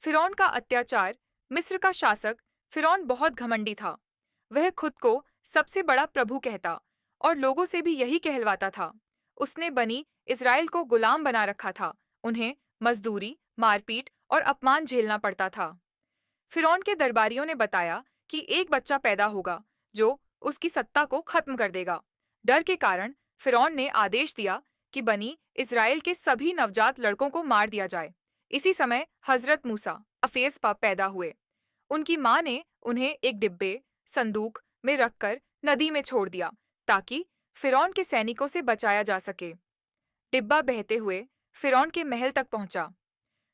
फिरौन का अत्याचार। मिस्र का शासक फिरौन बहुत घमंडी था। वह खुद को सबसे बड़ा प्रभु कहता और लोगों से भी यही कहलवाता था। उसने बनी इज़राइल को गुलाम बना रखा था। उन्हें मजदूरी, मारपीट और अपमान झेलना पड़ता था। फिरौन के दरबारियों ने बताया कि एक बच्चा पैदा होगा जो उसकी सत्ता को खत्म कर देगा। डर के कारण फिरौन ने आदेश दिया कि बनी इज़राइल के सभी नवजात लड़कों को मार दिया जाए। इसी समय हजरत मूसा अफेस पाप पैदा हुए। उनकी माँ ने उन्हें एक डिब्बे संदूक में रखकर नदी में छोड़ दिया ताकि फिरौन के सैनिकों से बचाया जा सके। डिब्बा बहते हुए फिरौन के महल तक पहुंचा।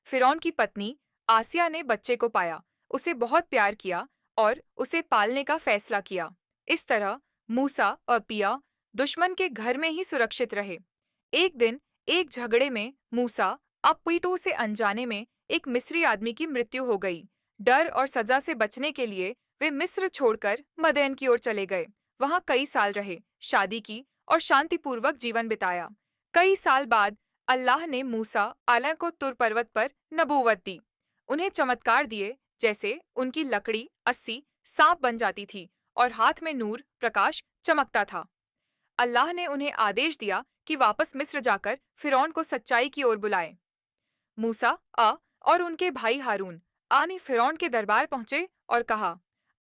फिरौन की पत्नी आसिया ने बच्चे को पाया, उसे बहुत प्यार किया और उसे पालने का फैसला किया। इस तरह मूसा और पिया दुश्मन के घर में ही सुरक्षित रहे। एक दिन एक झगड़े में मूसा अप्पीटो से अनजाने में एक मिस्री आदमी की मृत्यु हो गई। डर और सजा से बचने के लिए वे मिस्र छोड़कर मदयन की ओर चले गए। वहां कई साल रहे, शादी की और शांतिपूर्वक जीवन बिताया। कई साल बाद अल्लाह ने मूसा आला को तुर पर्वत पर नबूवत दी। उन्हें चमत्कार दिए, जैसे उनकी लकड़ी अस्सी सांप बन जाती थी और हाथ में नूर प्रकाश चमकता था। अल्लाह ने उन्हें आदेश दिया कि वापस मिस्र जाकर फिरौन को सच्चाई की ओर बुलाएं। मूसा और उनके भाई हारून ने फिरौन के दरबार पहुंचे और कहा,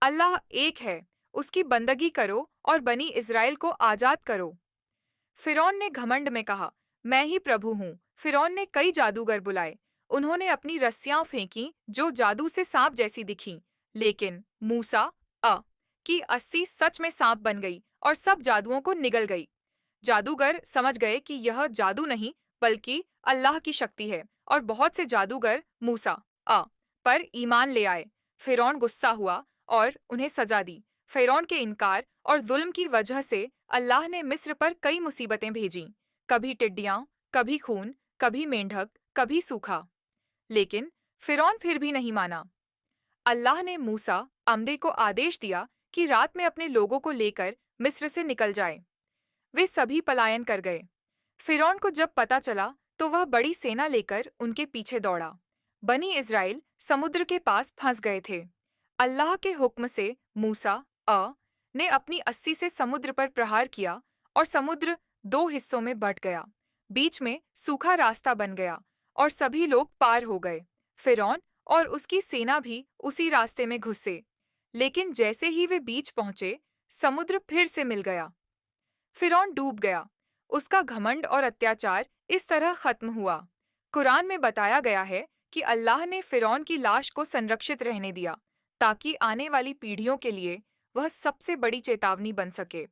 अल्लाह एक है, उसकी बंदगी करो और बनी इज़राइल को आजाद करो। फिरौन ने घमंड में कहा, मैं ही प्रभु हूँ। फिरौन ने कई जादूगर बुलाए। उन्होंने अपनी रस्सियां फेंकी जो जादू से सांप जैसी दिखीं, लेकिन मूसा अ की अस्सी सच में सांप बन गई और सब जादुओं को निगल गई। जादूगर समझ गए कि यह जादू नहीं बल्कि अल्लाह की शक्ति है और बहुत से जादूगर मूसा अ पर ईमान ले आए। फिरौन गुस्सा हुआ और उन्हें सजा दी। फिरौन के इनकार और जुल्म की वजह से अल्लाह ने मिस्र पर कई मुसीबतें भेजीं, कभी टिड्डियां, कभी खून, कभी मेंढक, कभी सूखा। लेकिन फिरौन फिर भी नहीं माना। अल्लाह ने मूसा अम्बे को आदेश दिया कि रात में अपने लोगों को लेकर मिस्र से निकल जाए। वे सभी पलायन कर गए। फिरौन को जब पता चला तो वह बड़ी सेना लेकर उनके पीछे दौड़ा। बनी इज़राइल समुद्र के पास फंस गए थे। अल्लाह के हुक्म से मूसा ने अपनी अस्सी से समुद्र पर प्रहार किया और समुद्र दो हिस्सों में बंट गया। बीच में सूखा रास्ता बन गया और सभी लोग पार हो गए। फिरौन और उसकी सेना भी उसी रास्ते में घुसे। लेकिन जैसे ही वे बीच पहुंचे, समुद्र फिर से मिल गया। फिरौन डूब गया। उसका घमंड और अत्याचार इस तरह खत्म हुआ। कुरान में बताया गया है कि अल्लाह ने फिरौन की लाश को संरक्षित रहने दिया ताकि आने वाली पीढ़ियों के लिए वह सबसे बड़ी चेतावनी बन सके।